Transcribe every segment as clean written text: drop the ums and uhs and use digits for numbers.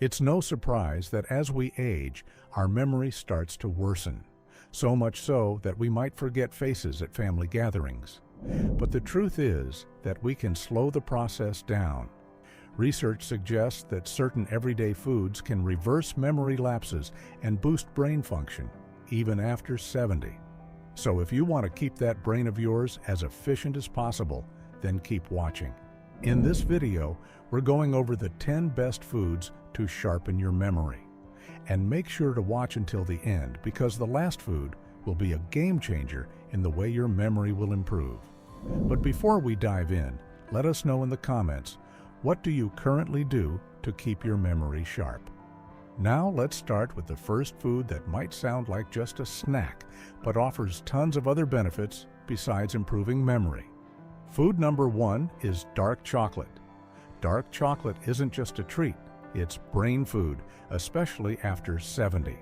It's no surprise that as we age, our memory starts to worsen, so much so that we might forget faces at family gatherings. But the truth is that we can slow the process down. Research suggests that certain everyday foods can reverse memory lapses and boost brain function, even after 70. So if you want to keep that brain of yours as efficient as possible, then keep watching. In this video, we're going over the 10 best foods to sharpen your memory. And make sure to watch until the end, because the last food will be a game changer in the way your memory will improve. But before we dive in, let us know in the comments, what do you currently do to keep your memory sharp? Now let's start with the first food that might sound like just a snack, but offers tons of other benefits besides improving memory. Food number 1 is dark chocolate. Dark chocolate isn't just a treat, it's brain food, especially after 70.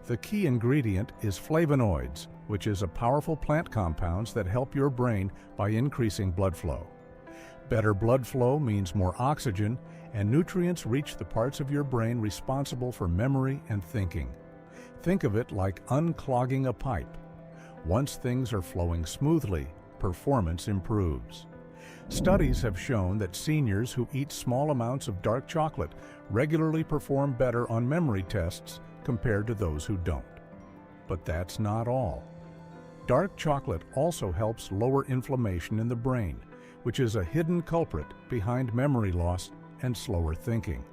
The key ingredient is flavonoids, which is a powerful plant compounds that help your brain by increasing blood flow. Better blood flow means more oxygen, and nutrients reach the parts of your brain responsible for memory and thinking. Think of it like unclogging a pipe. Once things are flowing smoothly, performance improves. Studies have shown that seniors who eat small amounts of dark chocolate regularly perform better on memory tests compared to those who don't. But that's not all. Dark chocolate also helps lower inflammation in the brain, which is a hidden culprit behind memory loss and slower thinking.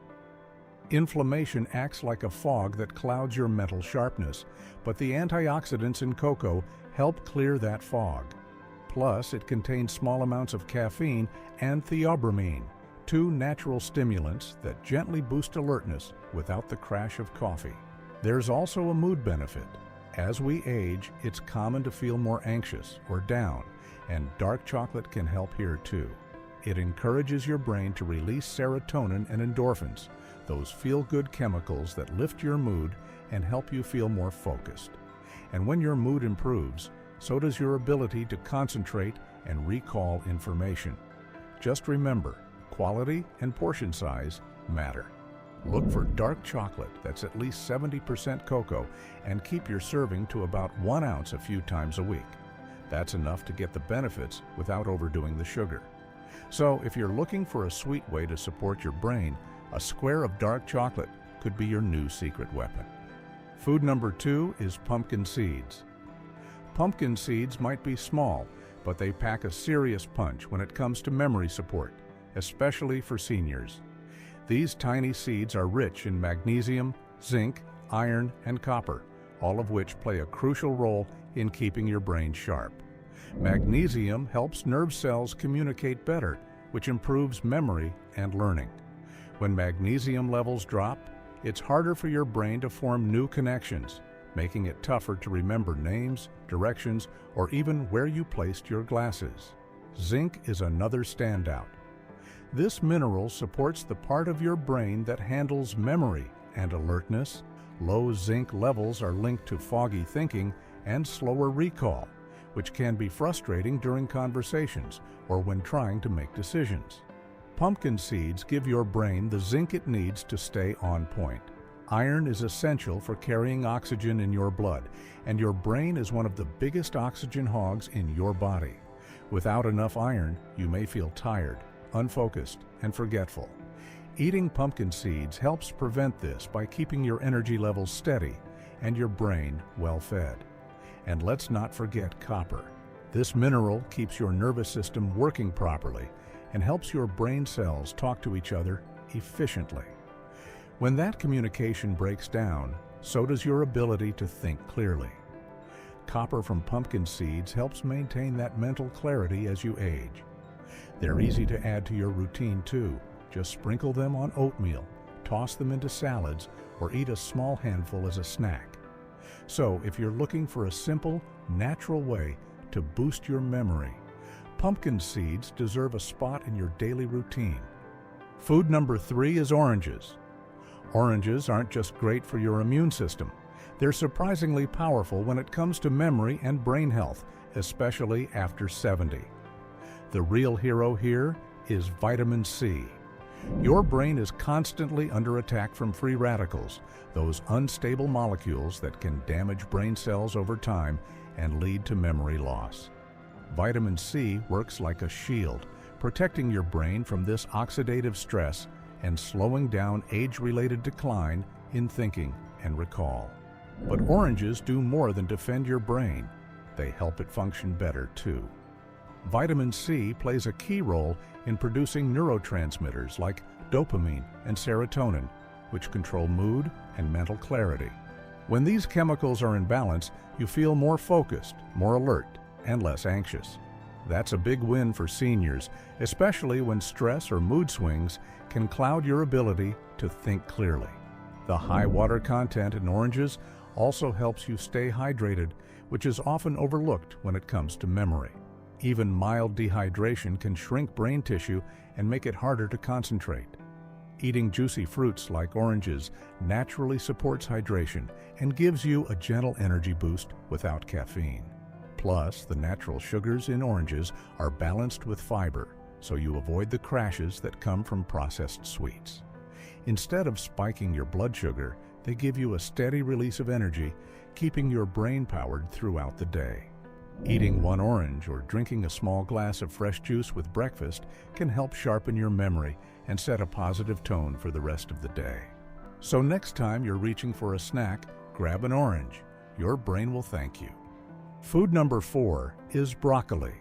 Inflammation acts like a fog that clouds your mental sharpness, but the antioxidants in cocoa help clear that fog. Plus, it contains small amounts of caffeine and theobromine, two natural stimulants that gently boost alertness without the crash of coffee. There's also a mood benefit. As we age, it's common to feel more anxious or down, and dark chocolate can help here too. It encourages your brain to release serotonin and endorphins, those feel-good chemicals that lift your mood and help you feel more focused. And when your mood improves, so does your ability to concentrate and recall information. Just remember, quality and portion size matter. Look for dark chocolate that's at least 70% cocoa and keep your serving to about 1 ounce a few times a week. That's enough to get the benefits without overdoing the sugar. So if you're looking for a sweet way to support your brain, a square of dark chocolate could be your new secret weapon. Food number 2 is pumpkin seeds. Pumpkin seeds might be small, but they pack a serious punch when it comes to memory support, especially for seniors. These tiny seeds are rich in magnesium, zinc, iron, and copper, all of which play a crucial role in keeping your brain sharp. Magnesium helps nerve cells communicate better, which improves memory and learning. When magnesium levels drop, it's harder for your brain to form new connections, making it tougher to remember names, directions, or even where you placed your glasses. Zinc is another standout. This mineral supports the part of your brain that handles memory and alertness. Low zinc levels are linked to foggy thinking and slower recall, which can be frustrating during conversations or when trying to make decisions. Pumpkin seeds give your brain the zinc it needs to stay on point. Iron is essential for carrying oxygen in your blood, and your brain is one of the biggest oxygen hogs in your body. Without enough iron, you may feel tired, unfocused, and forgetful. Eating pumpkin seeds helps prevent this by keeping your energy levels steady and your brain well fed. And let's not forget copper. This mineral keeps your nervous system working properly and helps your brain cells talk to each other efficiently. When that communication breaks down, so does your ability to think clearly. Copper from pumpkin seeds helps maintain that mental clarity as you age. They're easy to add to your routine too. Just sprinkle them on oatmeal, toss them into salads, or eat a small handful as a snack. So if you're looking for a simple, natural way to boost your memory, pumpkin seeds deserve a spot in your daily routine. Food number 3 is oranges. Oranges aren't just great for your immune system. They're surprisingly powerful when it comes to memory and brain health, especially after 70. The real hero here is vitamin C. Your brain is constantly under attack from free radicals, those unstable molecules that can damage brain cells over time and lead to memory loss. Vitamin C works like a shield, protecting your brain from this oxidative stress and slowing down age-related decline in thinking and recall. But oranges do more than defend your brain. They help it function better too. Vitamin C plays a key role in producing neurotransmitters like dopamine and serotonin, which control mood and mental clarity. When these chemicals are in balance, you feel more focused, more alert, and less anxious. That's a big win for seniors, especially when stress or mood swings can cloud your ability to think clearly. The high water content in oranges also helps you stay hydrated, which is often overlooked when it comes to memory. Even mild dehydration can shrink brain tissue and make it harder to concentrate. Eating juicy fruits like oranges naturally supports hydration and gives you a gentle energy boost without caffeine. Plus, the natural sugars in oranges are balanced with fiber, so you avoid the crashes that come from processed sweets. Instead of spiking your blood sugar, they give you a steady release of energy, keeping your brain powered throughout the day. Eating one orange or drinking a small glass of fresh juice with breakfast can help sharpen your memory and set a positive tone for the rest of the day. So next time you're reaching for a snack, grab an orange. Your brain will thank you. Food number 4 is broccoli.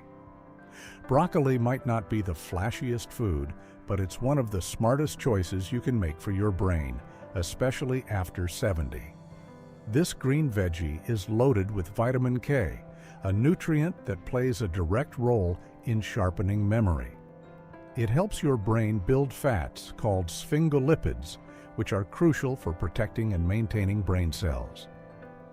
Broccoli might not be the flashiest food, but it's one of the smartest choices you can make for your brain, especially after 70. This green veggie is loaded with vitamin K, a nutrient that plays a direct role in sharpening memory. It helps your brain build fats called sphingolipids, which are crucial for protecting and maintaining brain cells.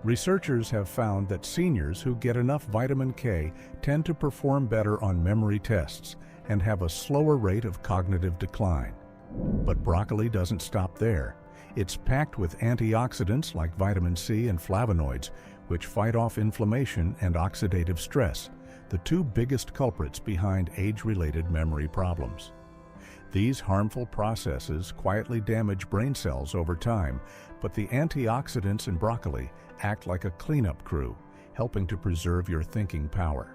Researchers have found that seniors who get enough vitamin K tend to perform better on memory tests and have a slower rate of cognitive decline. But broccoli doesn't stop there. It's packed with antioxidants like vitamin C and flavonoids, which fight off inflammation and oxidative stress, the two biggest culprits behind age-related memory problems. These harmful processes quietly damage brain cells over time, but the antioxidants in broccoli act like a cleanup crew, helping to preserve your thinking power.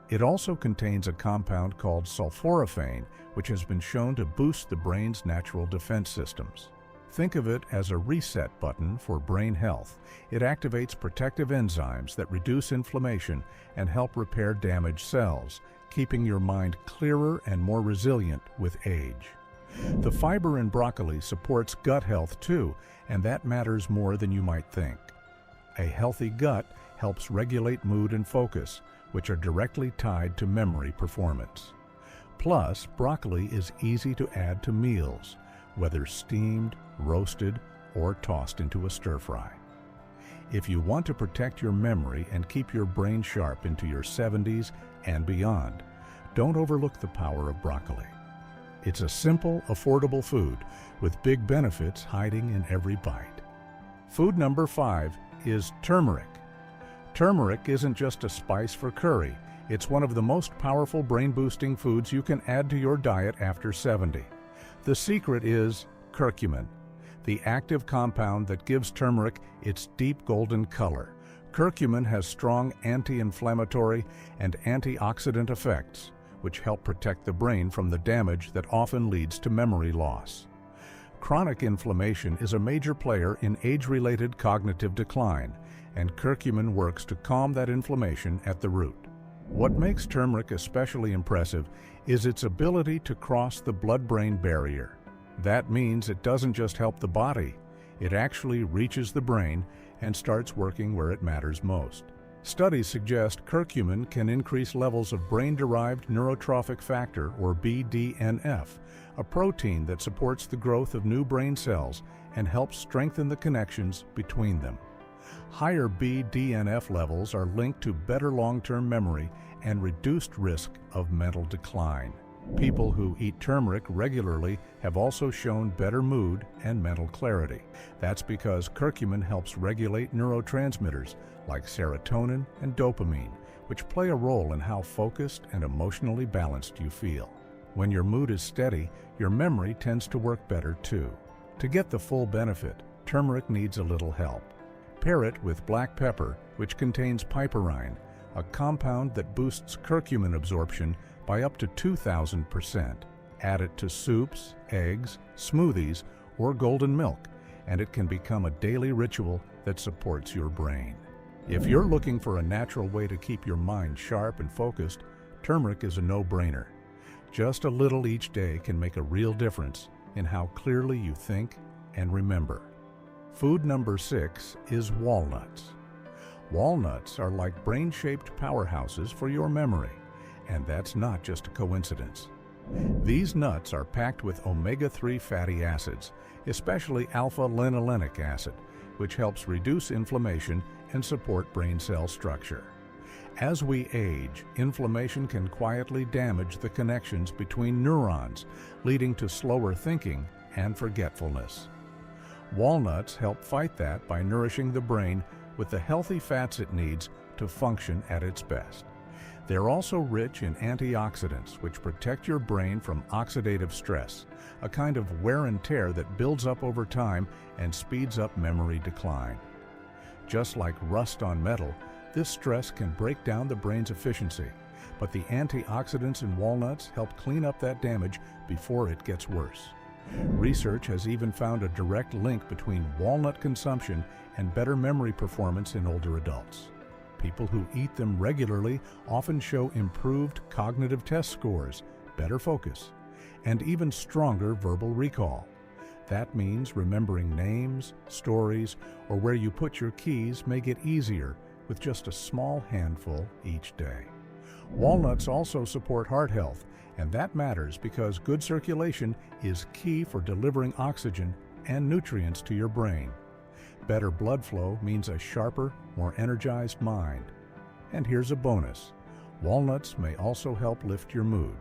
It also contains a compound called sulforaphane, which has been shown to boost the brain's natural defense systems. Think of it as a reset button for brain health. It activates protective enzymes that reduce inflammation and help repair damaged cells, keeping your mind clearer and more resilient with age. The fiber in broccoli supports gut health too, and that matters more than you might think. A healthy gut helps regulate mood and focus, which are directly tied to memory performance. Plus, broccoli is easy to add to meals, whether steamed, roasted, or tossed into a stir-fry. If you want to protect your memory and keep your brain sharp into your 70s and beyond, don't overlook the power of broccoli. It's a simple, affordable food with big benefits hiding in every bite. Food number 5 is turmeric. Turmeric isn't just a spice for curry. It's one of the most powerful brain-boosting foods you can add to your diet after 70. The secret is curcumin, the active compound that gives turmeric its deep golden color. Curcumin has strong anti-inflammatory and antioxidant effects, which help protect the brain from the damage that often leads to memory loss. Chronic inflammation is a major player in age-related cognitive decline, and curcumin works to calm that inflammation at the root. What makes turmeric especially impressive is its ability to cross the blood-brain barrier. That means it doesn't just help the body, it actually reaches the brain and starts working where it matters most. Studies suggest curcumin can increase levels of brain-derived neurotrophic factor, or BDNF, a protein that supports the growth of new brain cells and helps strengthen the connections between them. Higher BDNF levels are linked to better long-term memory and reduced risk of mental decline. People who eat turmeric regularly have also shown better mood and mental clarity. That's because curcumin helps regulate neurotransmitters like serotonin and dopamine, which play a role in how focused and emotionally balanced you feel. When your mood is steady, your memory tends to work better too. To get the full benefit, turmeric needs a little help. Pair it with black pepper, which contains piperine, a compound that boosts curcumin absorption by up to 2,000%. Add it to soups, eggs, smoothies, or golden milk, and it can become a daily ritual that supports your brain. If you're looking for a natural way to keep your mind sharp and focused, turmeric is a no-brainer. Just a little each day can make a real difference in how clearly you think and remember. Food number 6 is walnuts. Walnuts are like brain-shaped powerhouses for your memory, and that's not just a coincidence. These nuts are packed with omega-3 fatty acids, especially alpha-linolenic acid, which helps reduce inflammation and support brain cell structure. As we age, inflammation can quietly damage the connections between neurons, leading to slower thinking and forgetfulness. Walnuts help fight that by nourishing the brain with the healthy fats it needs to function at its best. They're also rich in antioxidants, which protect your brain from oxidative stress, a kind of wear and tear that builds up over time and speeds up memory decline. Just like rust on metal, this stress can break down the brain's efficiency, but the antioxidants in walnuts help clean up that damage before it gets worse. Research has even found a direct link between walnut consumption and better memory performance in older adults. People who eat them regularly often show improved cognitive test scores, better focus, and even stronger verbal recall. That means remembering names, stories, or where you put your keys may get easier with just a small handful each day. Walnuts also support heart health, and that matters because good circulation is key for delivering oxygen and nutrients to your brain. Better blood flow means a sharper, more energized mind. And here's a bonus. Walnuts may also help lift your mood.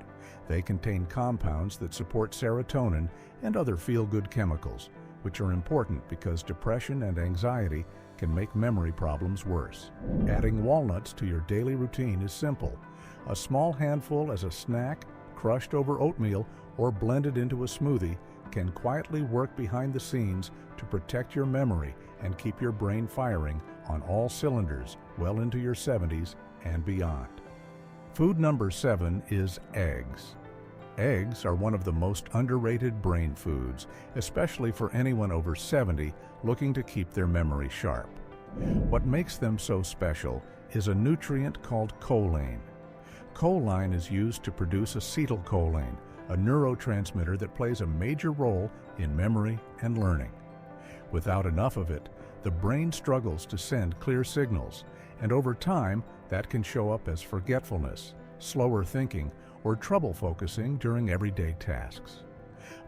They contain compounds that support serotonin and other feel-good chemicals, which are important because depression and anxiety can make memory problems worse. Adding walnuts to your daily routine is simple. A small handful as a snack, crushed over oatmeal, or blended into a smoothie can quietly work behind the scenes to protect your memory and keep your brain firing on all cylinders well into your 70s and beyond. Food number 7 is eggs. Eggs are one of the most underrated brain foods, especially for anyone over 70 looking to keep their memory sharp. What makes them so special is a nutrient called choline. Choline is used to produce acetylcholine, a neurotransmitter that plays a major role in memory and learning. Without enough of it, the brain struggles to send clear signals, and over time, that can show up as forgetfulness, slower thinking, or trouble focusing during everyday tasks.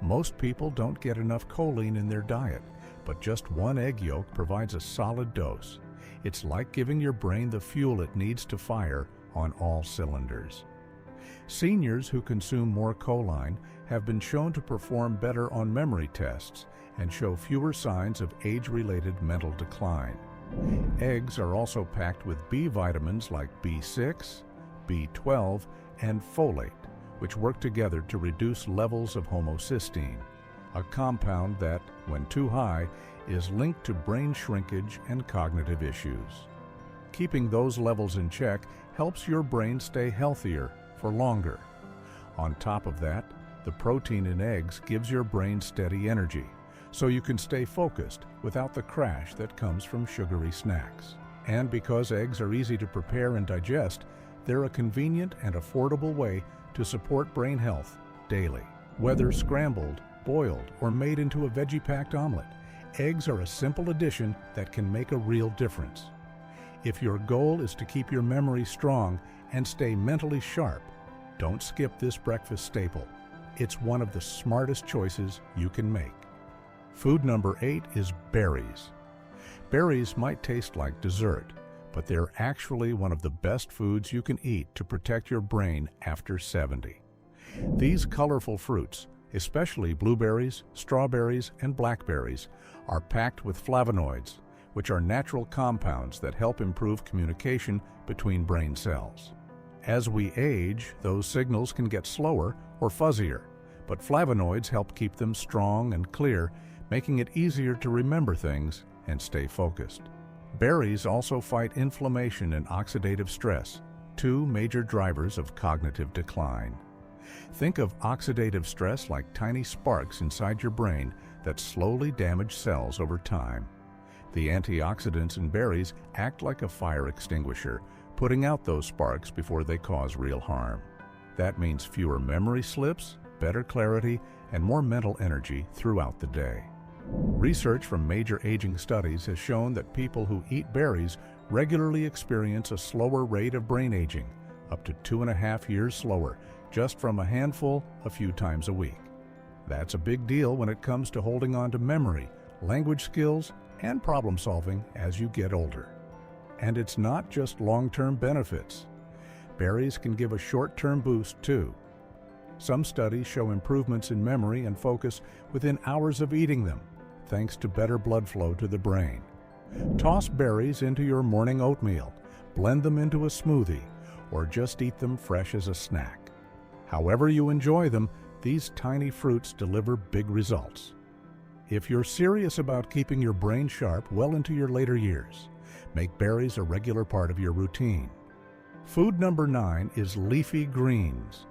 Most people don't get enough choline in their diet, but just one egg yolk provides a solid dose. It's like giving your brain the fuel it needs to fire on all cylinders. Seniors who consume more choline have been shown to perform better on memory tests and show fewer signs of age-related mental decline. Eggs are also packed with B vitamins like B6, B12, and folate, which work together to reduce levels of homocysteine, a compound that, when too high, is linked to brain shrinkage and cognitive issues. Keeping those levels in check helps your brain stay healthier for longer. On top of that, the protein in eggs gives your brain steady energy, so you can stay focused without the crash that comes from sugary snacks. And because eggs are easy to prepare and digest, they're a convenient and affordable way to support brain health daily. Whether scrambled, boiled, or made into a veggie-packed omelet, eggs are a simple addition that can make a real difference. If your goal is to keep your memory strong and stay mentally sharp, don't skip this breakfast staple. It's one of the smartest choices you can make. Food number 8 is berries. Berries might taste like dessert, but they're actually one of the best foods you can eat to protect your brain after 70. These colorful fruits, especially blueberries, strawberries, and blackberries, are packed with flavonoids, which are natural compounds that help improve communication between brain cells. As we age, those signals can get slower or fuzzier, but flavonoids help keep them strong and clear, making it easier to remember things and stay focused. Berries also fight inflammation and oxidative stress, two major drivers of cognitive decline. Think of oxidative stress like tiny sparks inside your brain that slowly damage cells over time. The antioxidants in berries act like a fire extinguisher, putting out those sparks before they cause real harm. That means fewer memory slips, better clarity, and more mental energy throughout the day. Research from major aging studies has shown that people who eat berries regularly experience a slower rate of brain aging, up to 2.5 years slower, just from a handful a few times a week. That's a big deal when it comes to holding on to memory, language skills, and problem solving as you get older. And it's not just long-term benefits. Berries can give a short-term boost too. Some studies show improvements in memory and focus within hours of eating them, thanks to better blood flow to the brain. Toss berries into your morning oatmeal, blend them into a smoothie, or just eat them fresh as a snack. However you enjoy them, these tiny fruits deliver big results. If you're serious about keeping your brain sharp well into your later years, make berries a regular part of your routine. Food number 9 is leafy greens.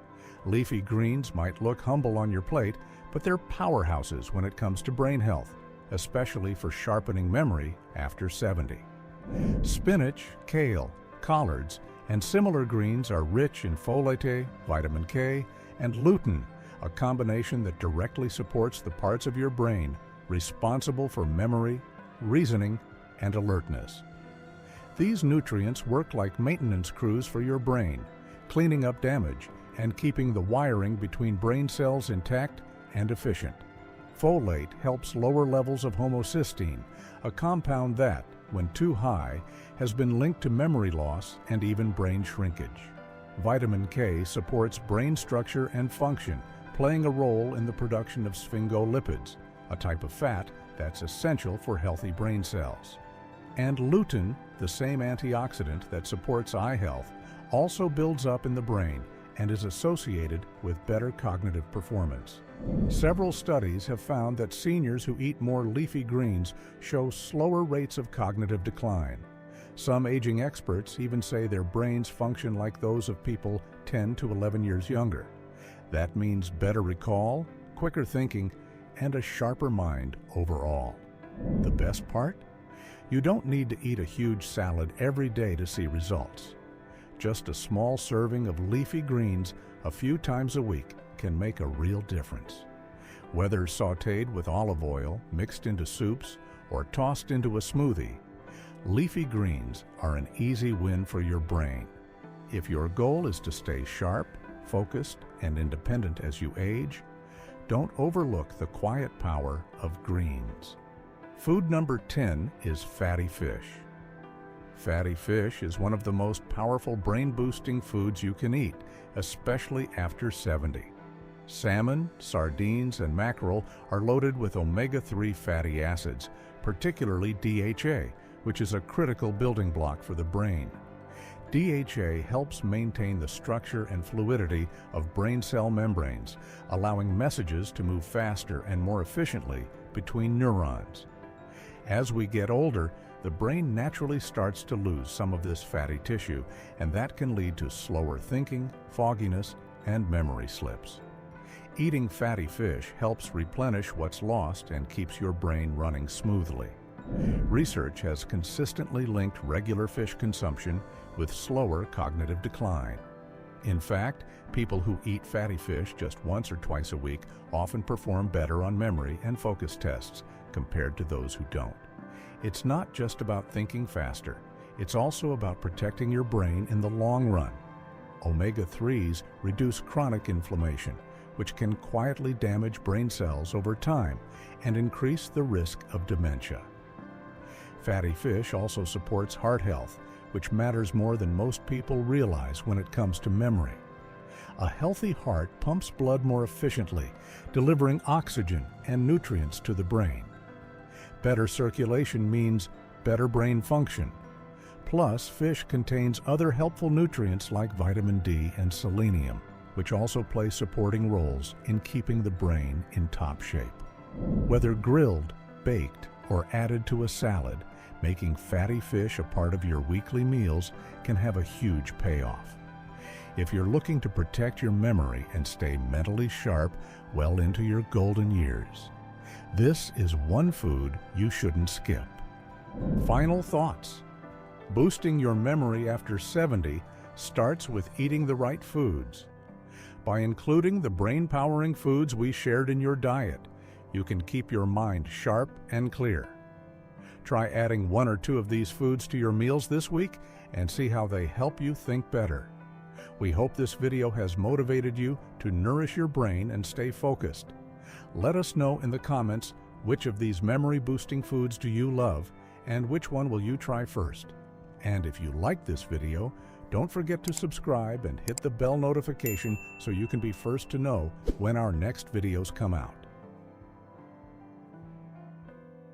Leafy greens might look humble on your plate, but they're powerhouses when it comes to brain health, especially for sharpening memory after 70. Spinach, kale, collards, and similar greens are rich in folate, vitamin K, and lutein, a combination that directly supports the parts of your brain responsible for memory, reasoning, and alertness. These nutrients work like maintenance crews for your brain, cleaning up damage and keeping the wiring between brain cells intact and efficient. Folate helps lower levels of homocysteine, a compound that, when too high, has been linked to memory loss and even brain shrinkage. Vitamin K supports brain structure and function, playing a role in the production of sphingolipids, a type of fat that's essential for healthy brain cells. And lutein, the same antioxidant that supports eye health, also builds up in the brain and is associated with better cognitive performance. Several studies have found that seniors who eat more leafy greens show slower rates of cognitive decline. Some aging experts even say their brains function like those of people 10 to 11 years younger. That means better recall, quicker thinking, and a sharper mind overall. The best part? You don't need to eat a huge salad every day to see results. Just a small serving of leafy greens a few times a week can make a real difference. Whether sautéed with olive oil, mixed into soups, or tossed into a smoothie, leafy greens are an easy win for your brain. If your goal is to stay sharp, focused, and independent as you age, don't overlook the quiet power of greens. Food number 10 is fatty fish. Fatty fish is one of the most powerful brain-boosting foods you can eat, especially after 70. Salmon, sardines, and mackerel are loaded with omega-3 fatty acids, particularly DHA, which is a critical building block for the brain. DHA helps maintain the structure and fluidity of brain cell membranes, allowing messages to move faster and more efficiently between neurons. As we get older, the brain naturally starts to lose some of this fatty tissue, and that can lead to slower thinking, fogginess, and memory slips. Eating fatty fish helps replenish what's lost and keeps your brain running smoothly. Research has consistently linked regular fish consumption with slower cognitive decline. In fact, people who eat fatty fish just once or twice a week often perform better on memory and focus tests compared to those who don't. It's not just about thinking faster, it's also about protecting your brain in the long run. Omega-3s reduce chronic inflammation, which can quietly damage brain cells over time and increase the risk of dementia. Fatty fish also supports heart health, which matters more than most people realize when it comes to memory. A healthy heart pumps blood more efficiently, delivering oxygen and nutrients to the brain. Better circulation means better brain function. Plus, fish contains other helpful nutrients like vitamin D and selenium. which also play supporting roles in keeping the brain in top shape. Whether grilled, baked, or added to a salad, making fatty fish a part of your weekly meals can have a huge payoff. If you're looking to protect your memory and stay mentally sharp well into your golden years, this is one food you shouldn't skip. Final thoughts. Boosting your memory after 70 starts with eating the right foods. By including the brain-powering foods we shared in your diet, you can keep your mind sharp and clear. Try adding 1 or 2 of these foods to your meals this week and see how they help you think better. We hope this video has motivated you to nourish your brain and stay focused. Let us know in the comments which of these memory-boosting foods do you love and which one will you try first. And if you like this video, don't forget to subscribe and hit the bell notification so you can be first to know when our next videos come out.